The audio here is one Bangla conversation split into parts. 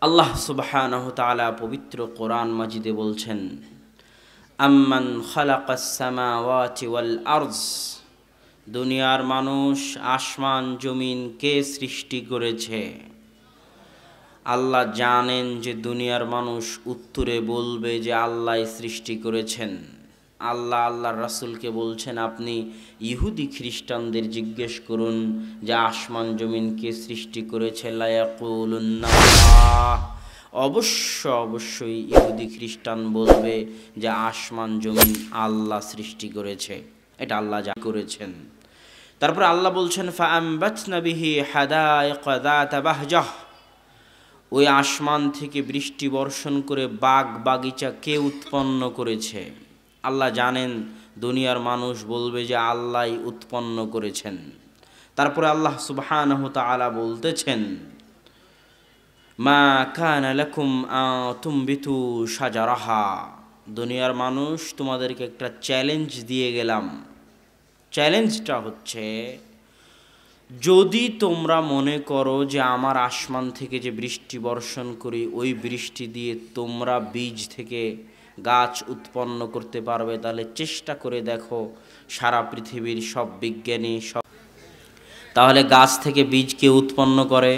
আল্লাহ সুবহানাহু তাআলা পবিত্র কোরআন মাজিদে বলছেন, আম্মান খালাকাস সামাওয়াতি ওয়াল আরজ, দুনিয়ার মানুষ, আসমান জমিন কে সৃষ্টি করেছে? আল্লাহ জানেন যে দুনিয়ার মানুষ উত্তরে বলবে যে আল্লাহই সৃষ্টি করেছেন। আল্লাহ আল্লাহর রাসূলকে বলছেন, আপনি ইহুদি খ্রিস্টানদের জিজ্ঞেস করুন যে আসমান জমিন কে সৃষ্টি করেছে, লা ইয়াকুলুন্না আল্লাহ। অবশ্যই ইহুদি খ্রিস্টান বলবে যে আসমান জমিন আল্লাহ সৃষ্টি করেছে, এটা আল্লাহ যা করেছেন। তারপরে আল্লাহ বলছেন, ফাআমবাতনা বিহি হাদাইকা যাতা বাহজাহ, ওই আসমান থেকে বৃষ্টি বর্ষণ করে বাগ বাগিচা কে উৎপন্ন করেছে? আল্লাহ জানেন দুনিয়ার মানুষ বলবে যে আল্লাহই উৎপন্ন করেছেন। তারপরে আল্লাহ সুবহানাহু তাআলা বলতেছেন, মা কানা লাকুম তুমবিতু শাজারাহা, দুনিয়ার মানুষ তোমাদেরকে একটা চ্যালেঞ্জ দিয়ে গেলাম। চ্যালেঞ্জটা হচ্ছে, যদি তোমরা মনে করো যে আমার আসমান থেকে যে বৃষ্টি বর্ষণ করি ওই বৃষ্টি দিয়ে তোমরা বীজ থেকে গাছ উৎপন্ন করতে পারবে, তাহলে চেষ্টা করে দেখো সারা পৃথিবীর সব বিজ্ঞানী তাহলে গাছ থেকে বীজ কে উৎপন্ন করে?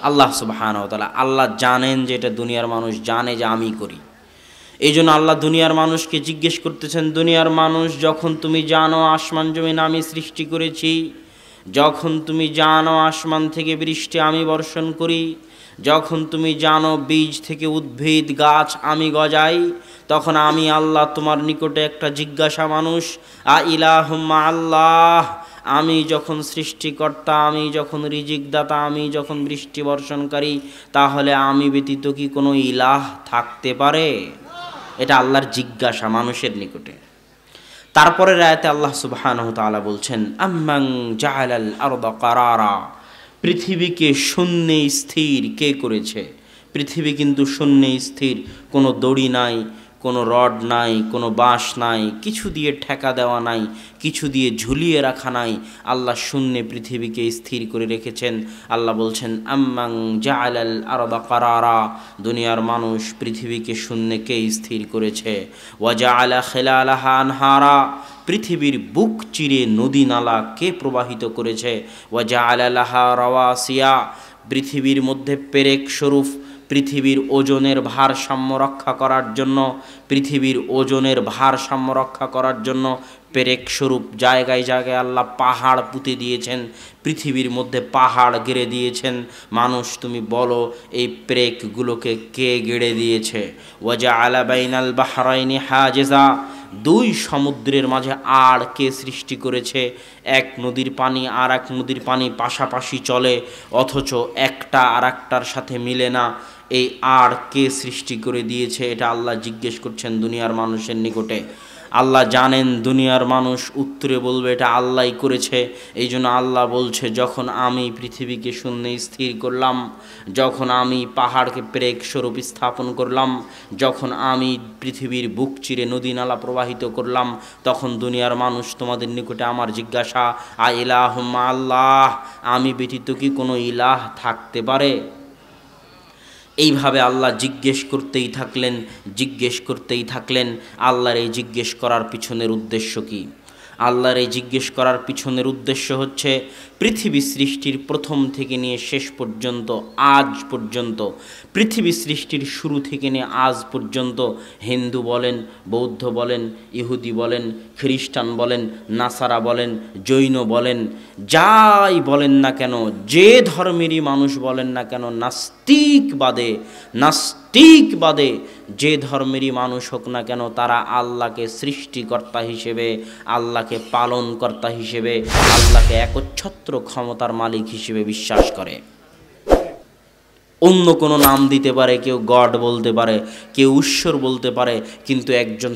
আল্লাহ সুবহানাহু ওয়া তাআলা। আল্লাহ জানেন যে এটা দুনিয়ার মানুষ জানে যে আমি করি। এই জন্য আল্লাহ দুনিয়ার মানুষকে জিজ্ঞেস করতেছেন, দুনিয়ার মানুষ, যখন তুমি জানো আসমান জমিন আমি সৃষ্টি করেছি, যখন তুমি জানো আসমান থেকে বৃষ্টি আমি বর্ষণ করি, যখন তুমি জানো বীজ থেকে উদ্ভিদ গাছ আমি গজাই, তখন আমি আল্লাহ তোমার নিকটে একটা জিজ্ঞাসা মানুষ, আ ইলাহুম মা আল্লাহ, আমি যখন সৃষ্টিকর্তা, আমি যখন রিজিক দাতা, আমি যখন বৃষ্টি বর্ষণকারী, তাহলে আমি ব্যতীত কি কোনো ইলাহ থাকতে পারে? এটা আল্লাহর জিজ্ঞাসা মানুষের নিকটে। তারপরের আয়াতে আল্লাহ সুবহানাহু তাআলা বলছেন, আম্মান জাআলাল আরদা কারারা, পৃথিবীকে শূন্যে স্থির কে করেছে? পৃথিবী কিন্তু শূন্যে স্থির, কোনো দড়ি নাই, কোনো রড নাই, কোনো বাঁশ নাই, কিছু দিয়ে ঠেকা দেওয়া নাই, কিছু দিয়ে ঝুলিয়ে রাখা নাই, আল্লাহ শূন্যে পৃথিবীকে স্থির করে রেখেছেন। আল্লাহ বলছেন, আম্মান জাআলাল আরদা কারারা, দুনিয়ার মানুষ পৃথিবীকে শূন্যে কে স্থির করেছে? ওয়া জাআলা খিলালাহা আনহারা, পৃথিবীর বুক চিরে নদী নালা কে প্রবাহিত করেছে? ওয়া জাআলা লাহা রাওয়াসিয়া, পৃথিবীর মধ্যে পেরেক স্বরূপ পৃথিবীর ওজনের ভারসাম্য রক্ষা করার জন্য, পৃথিবীর ওজনের ভারসাম্য রক্ষা করার জন্য পেরেক স্বরূপ জায়গায় জায়গায় আল্লাহ পাহাড় পুঁতে দিয়েছেন, পৃথিবীর মধ্যে পাহাড় গেড়ে দিয়েছেন। মানুষ তুমি বলো এই পেরেকগুলোকে কে গেড়ে দিয়েছে? ওয়াজআলা বাইনাল বাহরাইনি হাজিজা, দুই সমুদ্রের মাঝে আড় কে সৃষ্টি করেছে? এক নদীর পানি আর এক নদীর পানি পাশাপাশি চলে, অথচ একটা আর একটার সাথে মিলে না। এই আড় কে সৃষ্টি করে দিয়েছে? এটা আল্লাহ জিজ্ঞেস করছেন দুনিয়ার মানুষের নিকটে। আল্লাহ জানেন দুনিয়ার মানুষ উত্তরে বলবে এটা আল্লাহই করেছে। এই জন্য আল্লাহ বলছে, যখন আমি পৃথিবীকে শূন্যে স্থির করলাম, যখন আমি পাহাড়কে পেরেক স্বরূপ স্থাপন করলাম, যখন আমি পৃথিবীর বুক চিরে নদী নালা প্রবাহিত করলাম, তখন দুনিয়ার মানুষ তোমাদের নিকটে আমার জিজ্ঞাসা, আ ইলাহুম মা আল্লাহ, আমি ব্যতীত কি কোনো ইলাহ থাকতে পারে? এইভাবে আল্লাহ জিজ্ঞেস করতেই থাকলেন। আল্লাহর এই জিজ্ঞেস করার পিছনের উদ্দেশ্য কি? আল্লাহর এই জিজ্ঞেস করার পিছনের উদ্দেশ্য হচ্ছে, পৃথিবী সৃষ্টির প্রথম থেকে নিয়ে শেষ পর্যন্ত, আজ পর্যন্ত, পৃথিবী সৃষ্টির শুরু থেকে নিয়ে আজ পর্যন্ত, হিন্দু বলেন, বৌদ্ধ বলেন, ইহুদি বলেন, খ্রিস্টান বলেন, নাসারা বলেন, জৈন বলেন, যাই বলেন না কেন, যে ধর্মেরই মানুষ বলেন না কেন, নাস্তিকবাদে যে ধর্মেরই মানুষ হোক না কেন, তারা আল্লাহকে সৃষ্টিকর্তা হিসেবে, আল্লাহকে পালনকর্তা হিসেবে, আল্লাহকে একচ্ছত্র ক্ষমতার মালিক হিসেবে বিশ্বাস করে। অন্য কোনো নাম দিতে পারে, কেউ গড বলতে পারে, কেউ ঈশ্বর বলতে পারে, কিন্তু একজন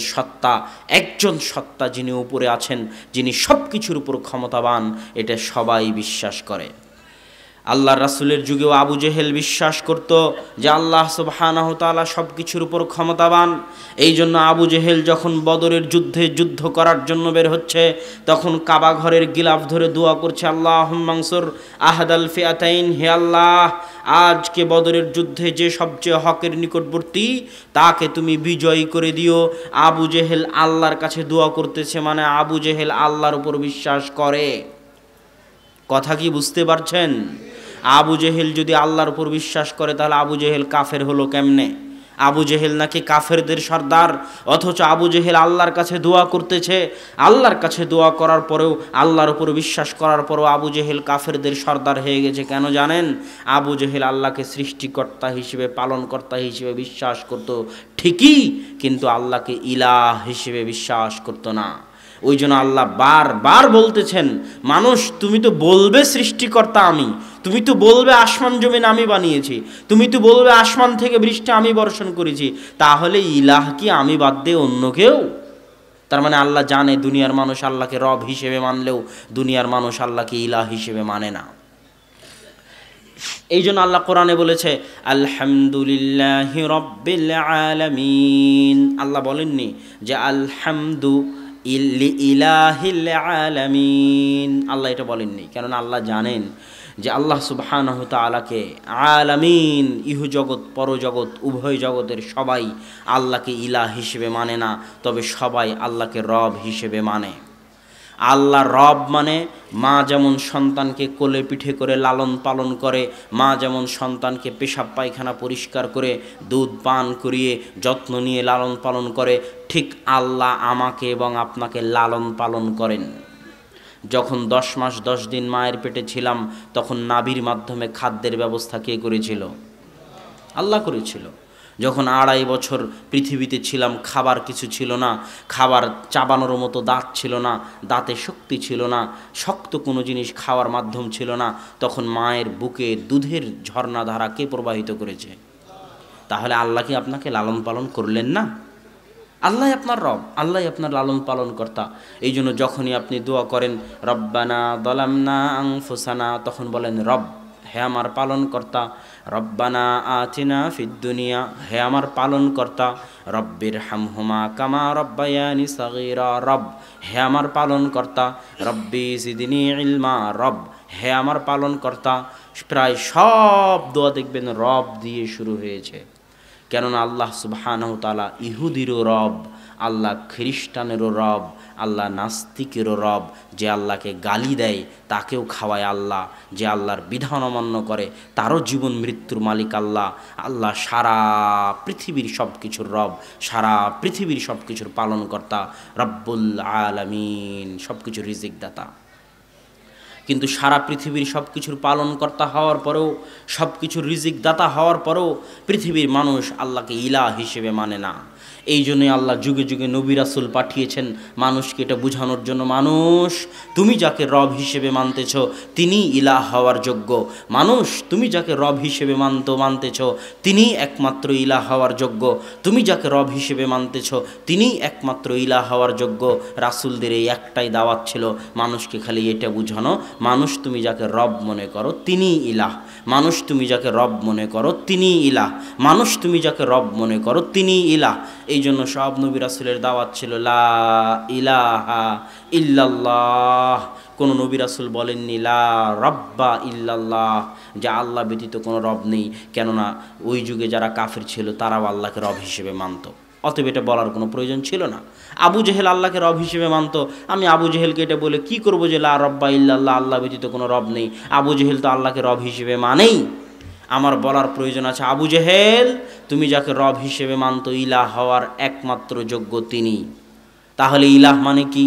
সত্তা যিনি উপরে আছেন, যিনি সব কিছুর উপর ক্ষমতাবান, এটা সবাই বিশ্বাস করে। আল্লাহ রাসূলের যুগেও আবু জেহেল বিশ্বাস করত যে আল্লাহ সুবহানাহু ওয়া তাআলা সব কিছুর উপর ক্ষমতাবান। এই জন্য আবু জেহেল যখন বদরের যুদ্ধে যুদ্ধ করার জন্য বের হচ্ছে, তখন কাবা ঘরের গিলাফ ধরে দোয়া করছে, আল্লাহুম্মা আনসুর আহাদাল ফিআতাইন, হে আল্লাহ আজকে বদরের যুদ্ধে যে সবচেয়ে হকের নিকটবর্তী তাকে তুমি বিজয়ী করে দিও। আবু জেহেল আল্লাহর কাছে দোয়া করতেছে, মানে আবু জেহেল আল্লাহর উপর বিশ্বাস করে। কথা কি বুঝতে পারছেন? আবু জেহেল যদি আল্লাহর উপর বিশ্বাস করে তাহলে আবু জেহেল কাফের হলো কেমনে? আবু জেহেল নাকি কাফেরদের সর্দার, অথচ আবু জেহেল আল্লাহর কাছে দোয়া করতেছে। আল্লাহর কাছে দোয়া করার পরেও, আল্লাহর উপর বিশ্বাস করার পরেও আবু জেহেল কাফেরদের সর্দার হয়ে গেছে। কেন জানেন? আবু জেহেল আল্লাহকে সৃষ্টিকর্তা হিসেবে, পালনকর্তা হিসেবে বিশ্বাস করত ঠিকই, কিন্তু আল্লাহকে ইলাহ হিসেবে বিশ্বাস করত না। ওই জন্য আল্লাহ বারবার বলতেছেন, মানুষ তুমি তো বলবে সৃষ্টিকর্তা আমি, তুমি তো বলবে আসমান জমিন আমি বানিয়েছি, তুমি তো বলবে আসমান থেকে বৃষ্টি আমি বর্ষণ করেছি, তাহলে ইলাহ কি আমি বাদ দিয়ে অন্য কেউ? তার মানে আল্লাহ জানে দুনিয়ার মানুষ আল্লাহকে রব হিসেবে মানলেও দুনিয়ার মানুষ আল্লাহকে ইলাহ হিসেবে মানে না। এই জন্য আল্লাহ কোরআনে বলেছে আলহামদুলিল্লাহি রাব্বিল আলামিন। আল্লাহ বলেননি যে আলহামদু ইলাহিল আলামিন, আল্লাহ এটা বলেননি। কেননা আল্লাহ জানেন যে আল্লাহ সুবহানাহু তাআলাকে আলামিন, ইহজগৎ পরজগৎ উভয় জগতের সবাই আল্লাহকে ইলাহ হিসেবে মানে না, তবে সবাই আল্লাহকে রব হিসেবে মানে। আল্লাহ রব মানে মা যেমন সন্তানকে কোলে পিঠে করে লালন পালন করে, মা যেমন সন্তানকে পেশাব পায়খানা পরিষ্কার করে দুধ পান করিয়ে যত্ন নিয়ে লালন পালন করে, ঠিক আল্লাহ আমাকে এবং আপনাকে লালন পালন করেন। যখন 10 মাস 10 দিন মায়ের পেটে ছিলাম, তখন নাভির মাধ্যমে খাদ্যের ব্যবস্থা কে করেছিল? আল্লাহ করেছিল। যখন 2.5 বছর পৃথিবীতে ছিলাম, খাবার কিছু ছিল না, খাবার চাবানোর মতো দাঁত ছিল না, দাঁতে শক্তি ছিল না, শক্ত কোনো জিনিস খাওয়ার মাধ্যম ছিল না, তখন মায়ের বুকে দুধের ঝর্ণাধারা কে প্রবাহিত করেছে? তাহলে আল্লাহ কি আপনাকে লালন পালন করলেন না? আল্লাহ আপনার রব, আল্লাহ আপনার লালন পালন কর্তা। এই জন্য যখনই আপনি দোয়া করেন রব্বানা যালামনা আনফুসানা, তখন বলেন রব, হে আমার পালন কর্তা। রব্বানা আতিনা ফিদ দুনিয়া, হে আমার পালন কর্তা। রব্বির হামহুমা কামা রব্বায়ানি সাগীরা, রব, হে আমার পালন কর্তা। রব্বি জিদনি ইলমা, রব, হে আমার পালন কর্তা। প্রায় সব দোয়া দেখবেন রব দিয়ে শুরু হয়েছে। কেননা আল্লাহ সুবহানাহু তাআলা ইহুদিরও রব, আল্লাহ খ্রিস্টানেরও রব, আল্লাহ নাস্তিকেরও রব। যে আল্লাহকে গালি দেয় তাকেও খাওয়ায় আল্লাহ, যে আল্লাহর বিধান অমান্য করে তারও জীবন মৃত্যুর মালিক আল্লাহ। আল্লাহ সারা পৃথিবীর সব কিছুর রব, সারা পৃথিবীর সব কিছুর পালনকর্তা, রব্বুল আলামিন, সব কিছুর রিজিক দাতা। কিন্তু সারা পৃথিবীর সব কিছুর পালনকর্তা হওয়ার পরেও, সব কিছুর রিজিক দাতা হওয়ার পরেও পৃথিবীর মানুষ আল্লাহকে ইলাহ হিসেবে মানে না। এই জন্যই আল্লাহ যুগে যুগে নবী রাসূল পাঠিয়েছেন মানুষকে এটা বোঝানোর জন্য, মানুষ তুমি যাকে রব হিসেবে মানতেছ তিনি ইলাহ হওয়ার যোগ্য। মানুষ তুমি যাকে রব হিসেবে মানতেছ তিনি একমাত্র ইলাহ হওয়ার যোগ্য। তুমি যাকে রব হিসেবে মানতেছ তিনি একমাত্র ইলাহ হওয়ার যোগ্য। রাসূলদের এই একটাই দাওয়াত ছিল, মানুষকে খালি এটা বুঝানো, মানুষ তুমি যাকে রব মনে করো তিনি ইলাহ, মানুষ তুমি যাকে রব মনে করো তিনি ইলাহ, মানুষ তুমি যাকে রব মনে করো তিনি ইলাহ। এই জন্য সব নবী রাসূলের দাওয়াত ছিল লা ইলাহা ইল্লাল্লাহ। কোনো নবী রাসূল বলেননি লা রব্বা ইল্লাল্লাহ, যে আল্লাহ ব্যতীত কোনো রব নেই। কেননা ওই যুগে যারা কাফির ছিল তারাও আল্লাহকে রব হিসেবে মানত, অতএব এটা বলার কোনো প্রয়োজন ছিল না। আবু জেহেল আল্লাহকে রব হিসেবে মানত, আমি আবু জেহেলকে এটা বলে কি করব যে লা রব্বা ইল্লাল্লাহ, আল্লাহ ব্যতীত কোনো রব নেই। আবু জেহেল তো আল্লাহকে রব হিসেবে মানেই। আমার বলার প্রয়োজন আছে, আবু জেহেল তুমি যাকে রব হিসেবে মানত ইলাহ হওয়ার একমাত্র যোগ্য তিনি। তাহলে ইলাহ মানে কি?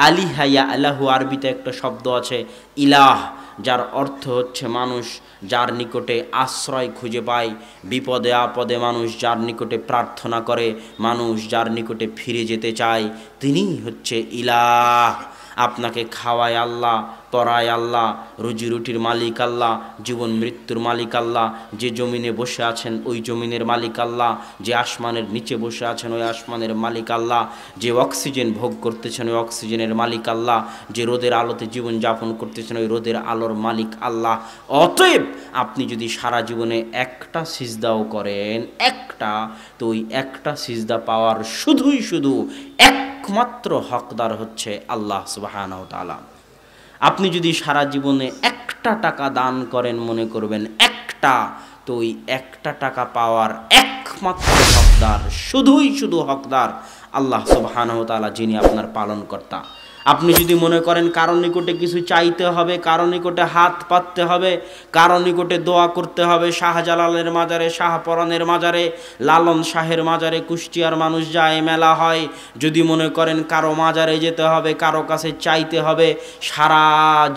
আলিহা ইয়া আল্লাহু, আরবিতে একটা শব্দ আছে ইলাহ, যার অর্থ হচ্ছে মানুষ যার নিকটে আশ্রয় খুঁজে পায়, বিপদে আপদে মানুষ যার নিকটে প্রার্থনা করে, মানুষ যার নিকটে ফিরে যেতে চায়, তিনিই হচ্ছে ইলাহ। আপনাকে খাওয়ায় আল্লাহ, পড়ায় আল্লাহ, রুজি রুটির মালিক আল্লাহ, জীবন মৃত্যুর মালিক আল্লাহ, যে জমিনে বসে আছেন ওই জমিনের মালিক আল্লাহ, যে আসমানের নিচে বসে আছেন ওই আসমানের মালিক আল্লাহ, যে অক্সিজেন ভোগ করতেছেন ওই অক্সিজেনের মালিক আল্লাহ, যে রোদের আলোতে জীবন যাপন করতেছেন ওই রোদের আলোর মালিক আল্লাহ। অতএব আপনি যদি সারা জীবনে একটা সিজদাও করেন, একটা, তো ওই একটা সিজদা পাওয়ার শুধুই শুধু একমাত্র হকদার হচ্ছে আল্লাহ সুবহানাহু ওয়া তাআলা। আপনি যদি সারা জীবনে একটা টাকা দান করেন, মনে করবেন একটা, তো ওই একটা টাকা পাওয়ার একমাত্র হকদার, শুধুই শুধু হকদার আল্লাহ সুবহানাহু ওয়া তাআলা, যিনি আপনার পালনকর্তা। আপনি যদি মনে করেন কারো নিকটে কিছু চাইতে হবে, কারো নিকটে হাত পাততে হবে, কারো নিকটে দোয়া করতে হবে, শাহজালালের মাজারে, শাহপরানের মাজারে, লালন শাহের মাজারে কুষ্টিয়ার মানুষ যায়, মেলা হয়, যদি মনে করেন কারো মাজারে যেতে হবে, কারো কাছে চাইতে হবে, সারা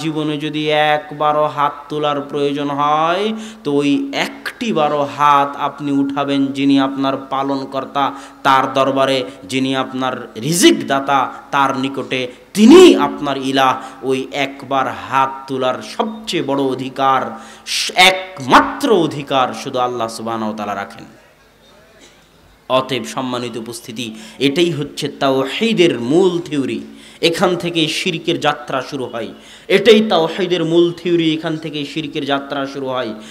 জীবনে যদি একবারও হাত তোলার প্রয়োজন হয়, তো ওই একটিবারও হাত আপনি উঠাবেন যিনি আপনার পালনকর্তা, তার দরবারে, যিনি আপনার রিজিক দাতা, তার নিকটে, তিনি আপনার ইলাহ। ওই একবার হাত তোলার সবচেয়ে বড় অধিকার, একমাত্র অধিকার শুধু আল্লাহ সুবহানাহু ওয়া তাআলা রাখেন। অতএব সম্মানিত উপস্থিতি, এটাই হচ্ছে তাওহীদের মূল থিওরি। এখান থেকে শিরকের যাত্রা শুরু হয়, এটাই তাওহীদের মূল থিওরি, এখান থেকে শিরকের যাত্রা শুরু হয়।